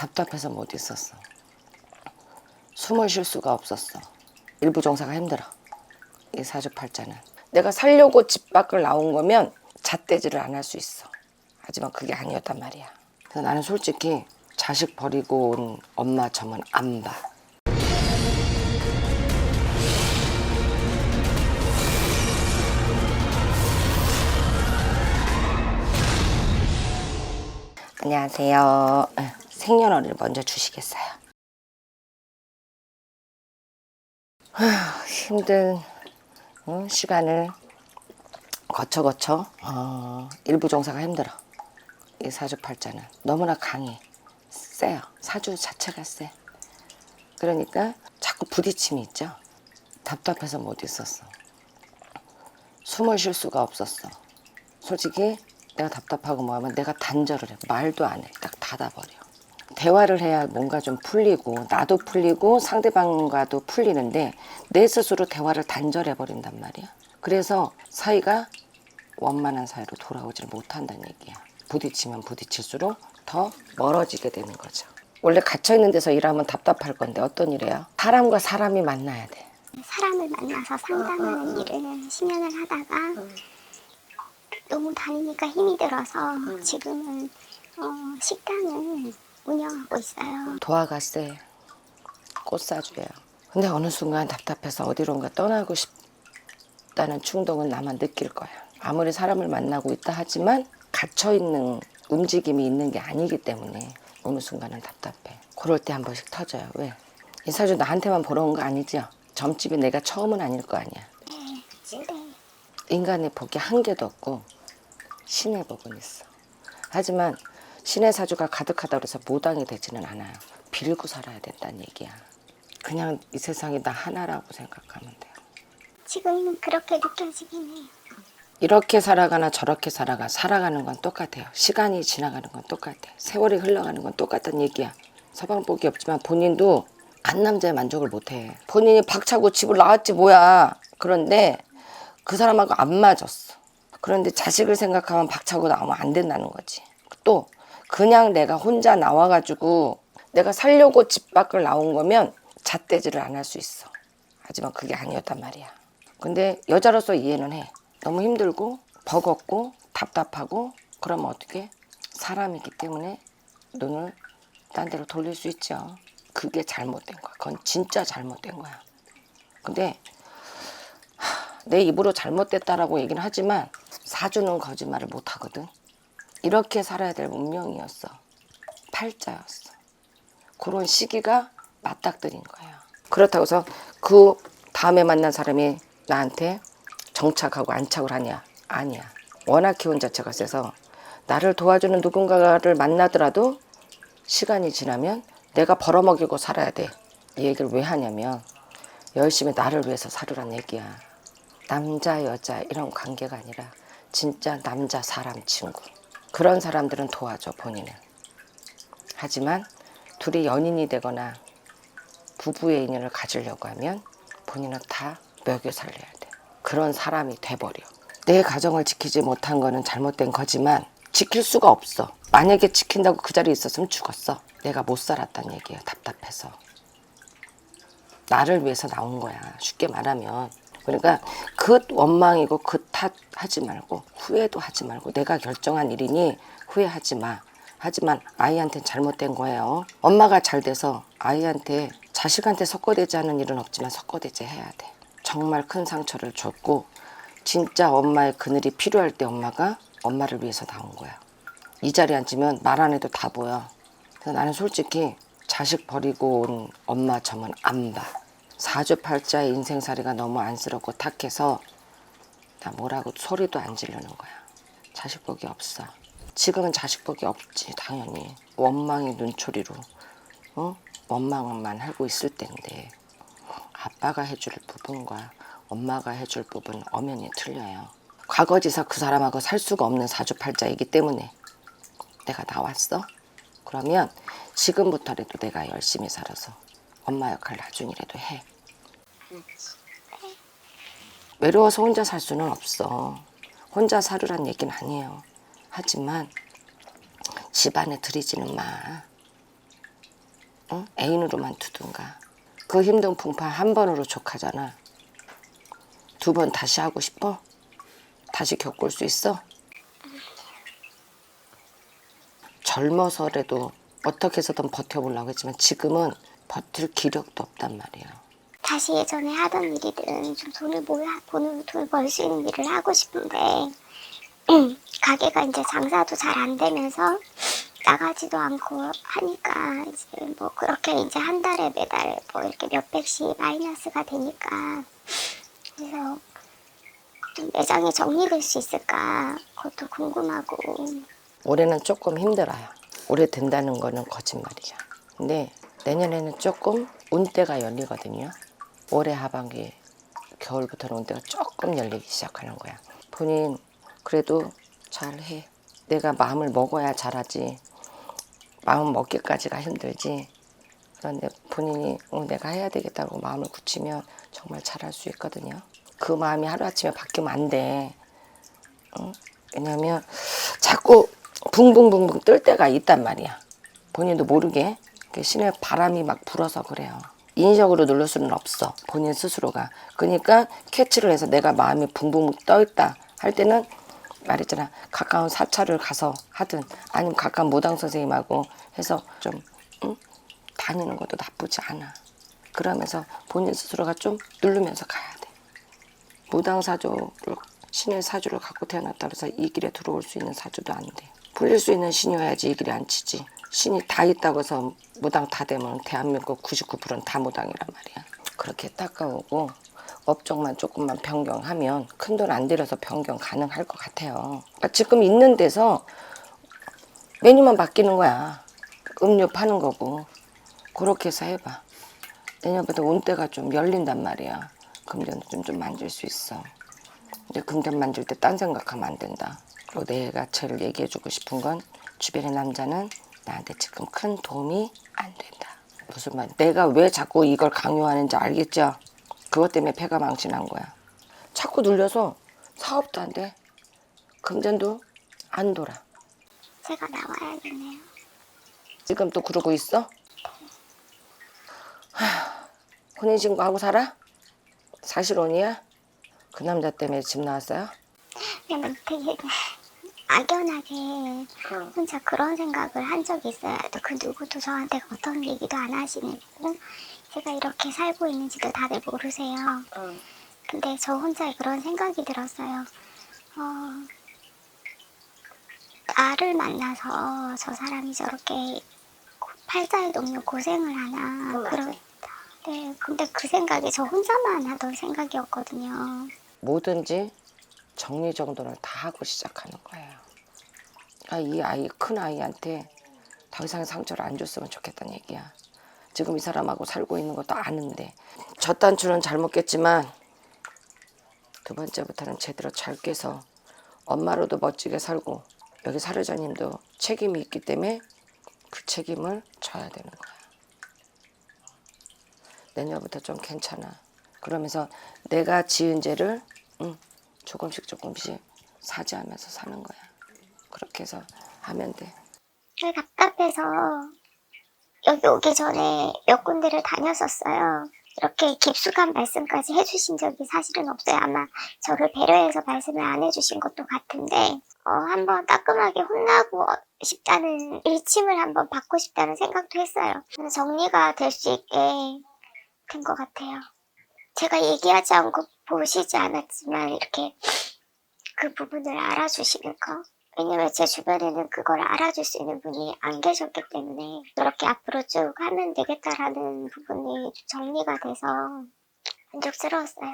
답답해서 못 있었어. 숨을 쉴 수가 없었어. 일부 종사가 힘들어. 이 사주팔자는. 내가 살려고 집 밖을 나온 거면 잣대질을 안 할 수 있어. 하지만 그게 아니었단 말이야. 그래서 나는 솔직히 자식 버리고 온 엄마 점은 안 봐. 안녕하세요. 생년월일 먼저 주시겠어요? 힘든 시간을 거쳐 일부 종사가 힘들어. 이 사주팔자는 너무나 강해. 세요. 사주 자체가 세. 그러니까 자꾸 부딪힘이 있죠. 답답해서 못 있었어. 숨을 쉴 수가 없었어. 솔직히 내가 답답하고 뭐하면 내가 단절을 해. 말도 안 해. 딱 닫아버려. 대화를 해야 뭔가 좀 풀리고 나도 풀리고 상대방과도 풀리는데 내 스스로 대화를 단절해버린단 말이야. 그래서 사이가 원만한 사이로 돌아오지를 못한다는 얘기야. 부딪히면 부딪힐수록 더 멀어지게 되는 거죠. 원래 갇혀있는 데서 일하면 답답할 건데 어떤 일이에요? 사람과 사람이 만나야 돼. 사람을 만나서 상담하는 일을 10년을 하다가 너무 다니니까 힘이 들어서 지금은 식당을 운영하고 있어요. 도화가 세. 꽃사주예요. 근데 어느 순간 답답해서 어디론가 떠나고 싶다는 충동은 나만 느낄 거야. 아무리 사람을 만나고 있다 하지만 갇혀있는 움직임이 있는 게 아니기 때문에 어느 순간은 답답해. 그럴 때 한 번씩 터져요. 왜? 이 사주 나한테만 보러 온 거 아니죠? 점집이 내가 처음은 아닐 거 아니야. 네. 인간의 복이 한 개도 없고 신의 복은 있어. 하지만 신의 사주가 가득하다고 해서 무당이 되지는 않아요. 빌고 살아야 된다는 얘기야. 그냥 이 세상이 나 하나라고 생각하면 돼요. 지금은 그렇게 느껴지긴 해요. 이렇게 살아가나 저렇게 살아가는 건 똑같아요. 시간이 지나가는 건 똑같아. 세월이 흘러가는 건 똑같다는 얘기야. 서방복이 없지만 본인도 간 남자의 만족을 못해. 본인이 박차고 집을 나왔지 뭐야. 그런데 그 사람하고 안 맞았어. 그런데 자식을 생각하면 박차고 나오면 안 된다는 거지. 또 그냥 내가 혼자 나와가지고 내가 살려고 집 밖을 나온 거면 잣대질을 안 할 수 있어. 하지만 그게 아니었단 말이야. 근데 여자로서 이해는 해. 너무 힘들고 버겁고 답답하고 그러면 어떻게? 사람이기 때문에 눈을 딴 데로 돌릴 수 있죠. 그게 잘못된 거야. 그건 진짜 잘못된 거야. 근데 내 입으로 잘못됐다라고 얘기는 하지만 사주는 거짓말을 못 하거든. 이렇게 살아야 될 운명이었어. 팔자였어. 그런 시기가 맞닥뜨린 거야. 그렇다고 해서 그 다음에 만난 사람이 나한테 정착하고 안착을 하냐? 아니야. 워낙 기운 자체가 세서 나를 도와주는 누군가를 만나더라도 시간이 지나면 내가 벌어먹이고 살아야 돼. 이 얘기를 왜 하냐면 열심히 나를 위해서 살으란 얘기야. 남자 여자 이런 관계가 아니라 진짜 남자 사람 친구. 그런 사람들은 도와줘 본인은. 하지만 둘이 연인이 되거나 부부의 인연을 가지려고 하면 본인은 다 먹여 살려야 돼. 그런 사람이 돼버려. 내 가정을 지키지 못한 거는 잘못된 거지만 지킬 수가 없어. 만약에 지킨다고 그 자리에 있었으면 죽었어. 내가 못 살았단 얘기야. 답답해서. 나를 위해서 나온 거야. 쉽게 말하면. 그러니까 그 원망이고 그 탓하지 말고 후회도 하지 말고 내가 결정한 일이니 후회하지 마. 하지만 아이한테는 잘못된 거예요. 엄마가 잘 돼서 아이한테 자식한테 섞어대지 않은 일은 없지만 섞어대지 해야 돼. 정말 큰 상처를 줬고 진짜 엄마의 그늘이 필요할 때 엄마가 엄마를 위해서 나온 거야. 이 자리에 앉으면 말 안 해도 다 보여. 그래서 나는 솔직히 자식 버리고 온 엄마 점은 안 봐. 사주팔자의 인생살이가 너무 안쓰럽고 탁해서 나 뭐라고 소리도 안 지르는 거야. 자식복이 없어. 지금은 자식복이 없지 당연히. 원망이 눈초리로 원망만 하고 있을 텐데 아빠가 해줄 부분과 엄마가 해줄 부분 엄연히 틀려요. 과거지사 그 사람하고 살 수가 없는 사주팔자이기 때문에 내가 나왔어? 그러면 지금부터라도 내가 열심히 살아서 엄마 역할 나중이라도 해. 외로워서 혼자 살 수는 없어. 혼자 살으란 얘기는 아니에요. 하지만 집안에 들이지는 마. 애인으로만 두든가. 그 힘든 풍파 한 번으로 족하잖아. 2번 다시 하고 싶어? 다시 겪을 수 있어? 젊어서라도 어떻게 해서든 버텨보려고 했지만 지금은 버틸 기력도 없단 말이야. 다시 예전에 하던 일이든 좀 돈을 벌 수 있는 일을 하고 싶은데 가게가 이제 장사도 잘 안 되면서 나가지도 않고 하니까 이제 뭐 그렇게 이제 한 달에 매달 뭐 이렇게 몇백씩 마이너스가 되니까 그래서 좀 매장이 정리될 수 있을까 그것도 궁금하고. 올해는 조금 힘들어요. 올해 된다는 거는 거짓말이야. 근데 내년에는 조금 운대가 열리거든요. 올해 하반기 겨울부터는 운대가 조금 열리기 시작하는 거야. 본인 그래도 잘해. 내가 마음을 먹어야 잘하지. 마음 먹기까지가 힘들지. 그런데 본인이 내가 해야 되겠다고 마음을 굳히면 정말 잘할 수 있거든요. 그 마음이 하루아침에 바뀌면 안 돼. 왜냐면 자꾸 붕붕붕붕 뜰 때가 있단 말이야. 본인도 모르게 신의 바람이 막 불어서 그래요. 인위적으로 누를 수는 없어. 본인 스스로가. 그러니까 캐치를 해서 내가 마음이 붕붕 떠있다 할 때는 말했잖아. 가까운 사찰을 가서 하든 아니면 가까운 무당 선생님하고 해서 좀 다니는 것도 나쁘지 않아. 그러면서 본인 스스로가 좀 누르면서 가야 돼. 무당 사주를 신의 사주를 갖고 태어났다 그래서 이 길에 들어올 수 있는 사주도 안 돼. 풀릴 수 있는 신이어야지 이 길에 안 치지. 신이 다 있다고 해서 무당 다 되면 대한민국 99%는 다 무당이란 말이야. 그렇게 닦아오고 업종만 조금만 변경하면 큰돈 안 들여서 변경 가능할 것 같아요. 그러니까 지금 있는 데서 메뉴만 바뀌는 거야. 음료 파는 거고. 그렇게 해서 해봐. 내년부터 운대가 좀 열린단 말이야. 금전도 좀 만질 수 있어. 근데 금전 만질 때 딴 생각하면 안 된다. 그리고 내가 제일 얘기해주고 싶은 건 주변의 남자는 나한테 지금 큰 도움이 안 된다. 무슨 말? 내가 왜 자꾸 이걸 강요하는지 알겠죠? 그것 때문에 폐가 망신한 거야. 자꾸 눌려서 사업도 안 돼. 금전도 안 돌아. 제가 나와야겠네요. 지금 또 그러고 있어? 혼인신고하고 살아? 사실혼이야? 그 남자 때문에 집 나왔어요? 그냥 되게 막연하게 혼자 그런 생각을 한 적이 있어요. 또 그 누구도 저한테 어떤 얘기도 안 하시고 제가 이렇게 살고 있는지도 다들 모르세요. 근데 저 혼자 그런 생각이 들었어요. 나를 만나서 저 사람이 저렇게 팔자에 놓으면 고생을 하나. 네, 근데 그 생각이 저 혼자만 하던 생각이었거든요. 뭐든지 정리정돈을 다 하고 시작하는 거예요. 이 아이, 큰 아이한테 더 이상 상처를 안 줬으면 좋겠다는 얘기야. 지금 이 사람하고 살고 있는 것도 아는데 첫 단추는 잘 먹겠지만 두 번째부터는 제대로 잘 깨서 엄마로도 멋지게 살고 여기 사례자님도 책임이 있기 때문에 그 책임을 져야 되는 거야. 내년부터 좀 괜찮아. 그러면서 내가 지은 죄를 조금씩 사죄하면서 사는 거야. 그렇게 해서 하면 돼. 답답해서 여기 오기 전에 몇 군데를 다녔었어요. 이렇게 깊숙한 말씀까지 해주신 적이 사실은 없어요. 아마 저를 배려해서 말씀을 안 해주신 것도 같은데 한번 따끔하게 혼나고 싶다는 일침을 한번 받고 싶다는 생각도 했어요. 정리가 될 수 있게 된 것 같아요. 제가 얘기하지 않고 보시지 않았지만 이렇게 그 부분을 알아주시는 거. 왜냐면 제 주변에는 그걸 알아줄 수 있는 분이 안 계셨기 때문에 그렇게 앞으로 쭉 하면 되겠다라는 부분이 정리가 돼서 만족스러웠어요.